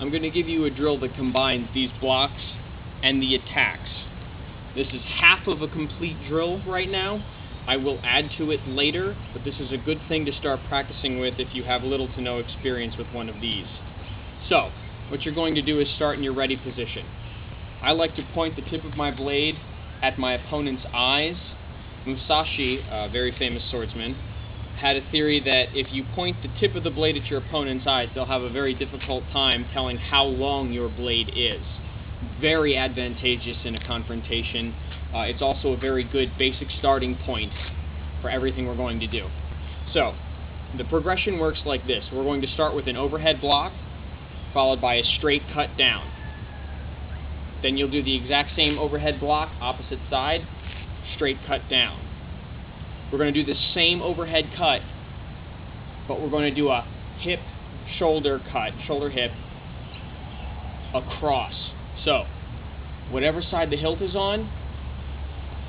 I'm going to give you a drill that combines these blocks and the attacks. This is half of a complete drill right now. I will add to it later, but this is a good thing to start practicing with if you have little to no experience with one of these. So, what you're going to do is start in your ready position. I like to point the tip of my blade at my opponent's eyes. Musashi, a very famous swordsman, had a theory that if you point the tip of the blade at your opponent's eyes, they'll have a very difficult time telling how long your blade is. Very advantageous in a confrontation. It's also a very good basic starting point for everything we're going to do. So, the progression works like this. We're going to start with an overhead block, followed by a straight cut down. Then you'll do the exact same overhead block, opposite side, straight cut down. We're going to do the same overhead cut, but we're going to do a hip, shoulder cut, shoulder hip, across. So, whatever side the hilt is on,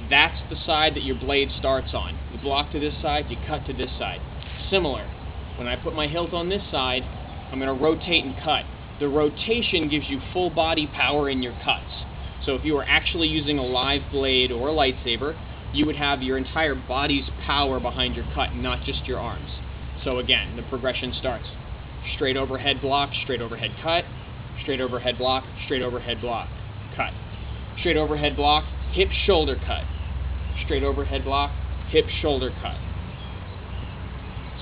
that's the side that your blade starts on. You block to this side, you cut to this side. Similar, when I put my hilt on this side, I'm going to rotate and cut. The rotation gives you full body power in your cuts. So if you were actually using a live blade or a lightsaber, you would have your entire body's power behind your cut, not just your arms. So again, the progression starts. Straight overhead block, straight overhead cut, straight overhead block, straight overhead block, cut. Straight overhead block, hip shoulder cut. Straight overhead block, hip shoulder cut.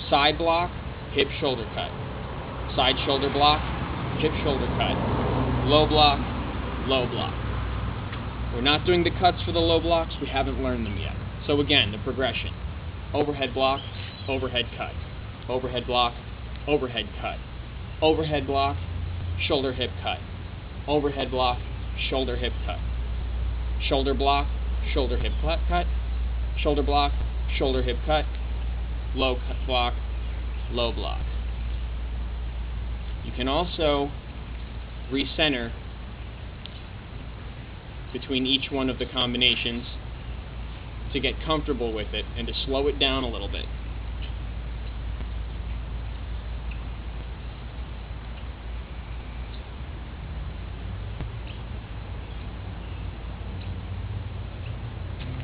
Side block, hip shoulder cut. Side shoulder block, hip shoulder cut. Low block, low block. We're not doing the cuts for the low blocks, we haven't learned them yet. So again, the progression. Overhead block, overhead cut. Overhead block, overhead cut. Overhead block, shoulder hip cut. Overhead block, shoulder hip cut. Shoulder block, shoulder hip cut. Shoulder block, shoulder hip cut. Low cut block, low block. You can also recenter between each one of the combinations to get comfortable with it and to slow it down a little bit.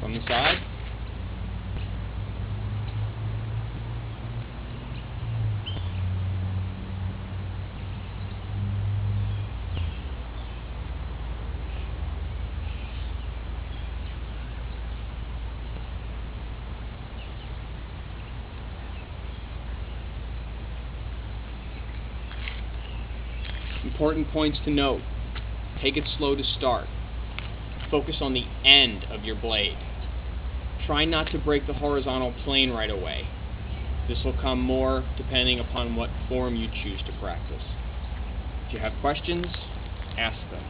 From the side. Important points to note. Take it slow to start. Focus on the end of your blade. Try not to break the horizontal plane right away. This will come more depending upon what form you choose to practice. If you have questions, ask them.